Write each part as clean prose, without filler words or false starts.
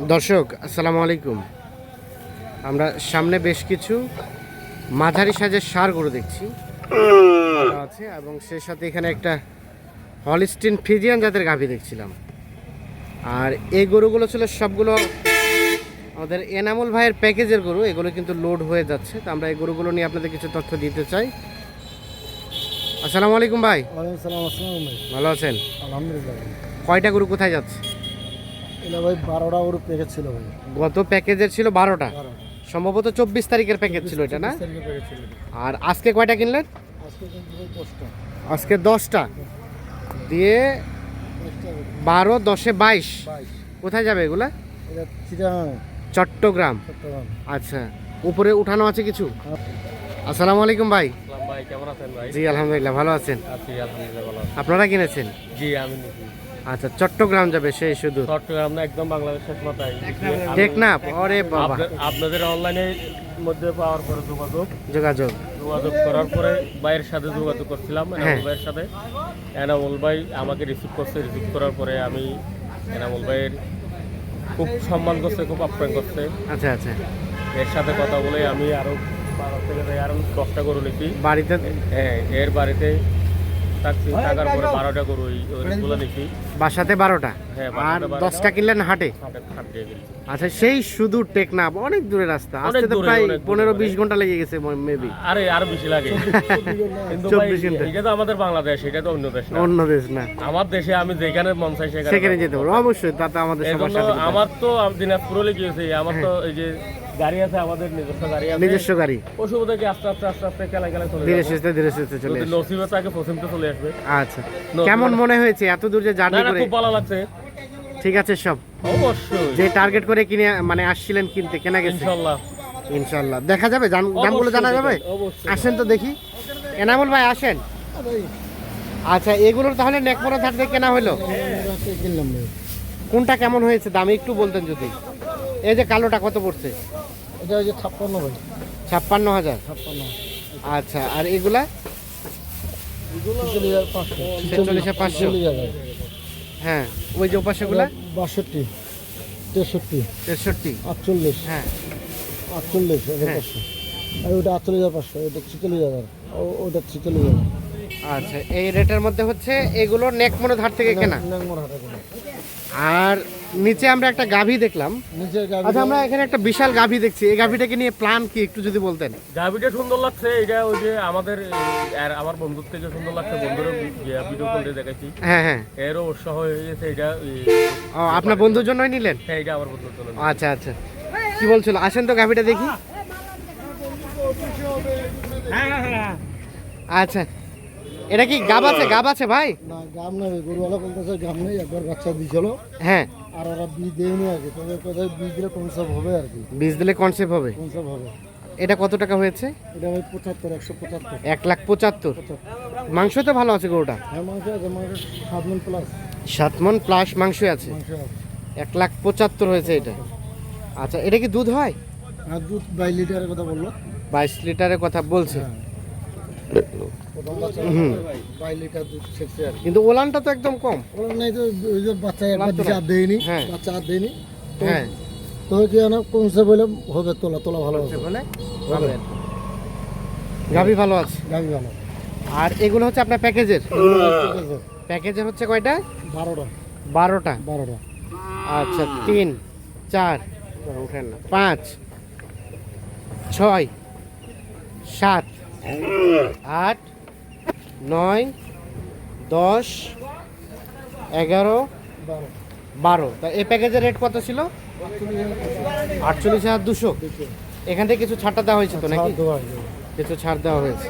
দর্শক আসসালামু আলাইকুম। আমরা সামনে বেশ কিছু মাঝারি সাইজের ষাঁড় গরু দেখছি আছে, এবং সেই সাথে এখানে একটা হলিস্টিন ফ্রিজিয়ান জাতের গাভী দেখছিলাম। আর এই গরুগুলো ছিল সবগুলো আমাদের এনামুল ভাইয়ের প্যাকেজের গরু। এগুলো কিন্তু লোড হয়ে যাচ্ছে, তো আমরা এই গরুগুলো নিয়ে আপনাদের কিছু তথ্য দিতে চাই। আসসালামু আলাইকুম ভাই। ভালো আছেন? আলহামদুলিল্লাহ। কয়টা গরু কোথায় যাচ্ছে? এটা ভাই 12টা গরু প্যাকেজ ছিল ভাই। গত প্যাকেজের ছিল 12টা, সম্ভবত 24 তারিখের প্যাকেজ ছিল এটা, না? আর আজকে কয়টা কিনলেন? আজকে কিন্তু 10টা। আজকে 10টা দিয়ে 12 10 22। কোথায় যাবে এগুলা? এটা চিটাগাং, চট্টগ্রাম। আচ্ছা, উপরে উঠানো আছে কিছু? আসসালামু আলাইকুম ভাই। ভাই কেমন আছেন ভাই? জি আলহামদুলিল্লাহ, ভালো আছেন? আছি আলহামদুলিল্লাহ ভালো আছি। আপনারা কিনেছেন? জি আমি নিছি। আচ্ছা, চট্টগ্রাম যাবে সেই শুধু? চট্টগ্রাম না, একদম বাংলাদেশের মাথায়। টেকনাফ। ওরে বাবা। আপনাদের অনলাইনের মধ্যে পাওয়ার পরে যোগাযোগ করার পরে ভাইয়ের সাথে যোগাযোগ করছিলাম, এনামুল ভাইয়ের সাথে। এনামুল ভাই আমাকে রিসিভ করার পরে আমি এনামুল ভাইয়ের খুব সম্মান করছে, খুব আপ্যায়ন করছে। আচ্ছা আচ্ছা, এর সাথে কথা বলে আমি আরো 12 থেকে আরো 10টা গরু নিছি বাড়িতে। হ্যাঁ, এর বাড়িতে টাকার পরে 12টা গরু ওইগুলো নিছি। বাসাতে 12টা, হ্যাঁ, আর 10টা কিনলেন হাটে? আচ্ছা, সেই শুধু টেকনাফ, অনেক দূরের রাস্তা। আসতে তো প্রায় 15-20 ঘন্টা লেগে গেছে মেবি। আরে আরো বেশি লাগে। কিন্তু ভাই, 24 ঘন্টা। এটা তো আমাদের বাংলাদেশ, এটা তো অন্য দেশ না। অন্য দেশ না, আমার দেশে আমি যেখানে মন চাই সেখানে যেতে পারবো অবশ্যই। তাতে আমাদের সমস্যা নেই। আমার তো দিনাজপুরে গিয়েছি, আমার তো এই যে গাড়ি আছে, আমাদের নিজস্ব গাড়ি আছে। নিজস্ব গাড়ি অসুবিধা কি? আস্তে আস্তে আস্তে আস্তে খেলা চলে ধীরে যাবে। সুস্থে চলে আসে। নসিবে তাকে পছন্দ চলে আসবে। আচ্ছা, কেমন মনে হয়েছে এত দূর যে জার্নি করে? খুব ভালো লাগছে। ঠিক আছে, সব অবশ্যই যে টার্গেট করে কিনে মানে আসছিলেন কিনতে, কেনা গেছে ইনশাআল্লাহ। ইনশাআল্লাহ দেখা যাবে, দামগুলো জানা যাবে। আসেন তো দেখি। এনামুল ভাই আসেন। আচ্ছা, এগুলোর তাহলে নেকমরা ধার থেকে কেনা হলো? কিনলাম ভাই। কোনটা কেমন হয়েছে দাম একটু বলতেন যদি। এই যে কালোটা কত পড়ছে? এটা হচ্ছে 56 ভাই। 56,000। 56। আচ্ছা, আর এগুলা? 46,500। হ্যাঁ, ওই যে ওপাশেগুলা? 62, 63, 63, 48, হ্যাঁ 48, হ্যাঁ। আর ওটা 48,500, এটা 46,000, ওটা 46,000। আচ্ছা, এই রেটের মধ্যে হচ্ছে এগুলো নেকমনো ধার থেকে কেনা। আর নিচে আমরা একটা গাভী দেখলাম। আচ্ছা, আমরা এখানে একটা বিশাল গাভী দেখছি। এই গাভীটাকে নিয়ে প্ল্যান কি একটু যদি বলতেন? গাভিটা সুন্দর লাগছে। এটা ওই যে আমাদের আর আমার বন্ধুর থেকে সুন্দর লাগছে। বন্ধুর ভিডিও কল দিয়ে দেখাইছি। হ্যাঁ হ্যাঁ। এরও উৎসাহ হয়ে গেছে। এটা ও, আপনার বন্ধুর জন্যই নিলেন? হ্যাঁ, এটা আমার বন্ধুর জন্য। আচ্ছা আচ্ছা, কি বলছিল? আসেন তো গাভীটা দেখি। আচ্ছা, এটা কি গাব আছে? গাব আছে ভাই? না, গাম নাই, গরুওয়ালা বলতেছে গাম নেই। একবার বাচ্চা দিয়েছিল, হ্যাঁ, আর ওরা বীজ দেয়নি আর কি। তবে কোথায় বীজ দিলে কনসেপ্ট হবে আর কি। বীজ দিলে কনসেপ্ট হবে। কনসেপ্ট হবে। এটা কত টাকা হয়েছে? এটা ভাই 75, 175। 1,75,000। মাংস তো ভালো আছে গরুটা? হ্যাঁ, মাংস আছে, মাংস 7 মণ প্লাস। 7 মণ প্লাস মাংস আছে। মাংস আছে। 1,75,000 হয়েছে এটা। আচ্ছা, এটা কি দুধ হয়? আর দুধ 22 লিটারের কথা বললো। 22 লিটারের কথা বলছে। প্রথম বাচ্চা 22 লিটার দুধ ছেড়ছে আর কি। কিন্তু ওলানটা তো একদম কম। ওরা নাই তো, ওই যে বাচ্চা একবার দিছে, আর দেয়নি। হ্যাঁ। বাচ্চা আর দেয়নি। হ্যাঁ, তবে কি জানো, কনসেপ্ট হলে হবে। তোলা ভালো হবে। বলে গাভী ভালো আছে। গাভী ভালো। আর এগুলো হচ্ছে আপনার প্যাকেজের? ঠিক আছে। প্যাকেজের হচ্ছে কয়টা? 12টা। 12টা। 12টা। আচ্ছা, 3 4 উঠেন না, 5 6 7 8 9 10 11 12। 12। তা এই প্যাকেজের রেট কত ছিল? 48,200। এখান থেকে কিছু ছাড়টা দেওয়া হয়েছে তো নাকি? কিছু ছাড় দেওয়া হয়েছে।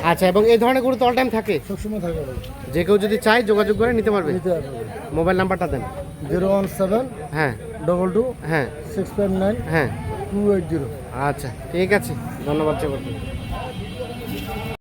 আচ্ছা, এবং এই ধরনের গরু তো অল টাইম থাকে? সবসময় থাকে ভাই। যে কেউ যদি চায় যোগাযোগ করে নিতে পারবে? নিতে পারবে। মোবাইল নাম্বারটা দেন। 017 হ্যাঁ 22 হ্যাঁ 659 হ্যাঁ। 280। আচ্ছা, ঠিক আছে, ধন্যবাদ।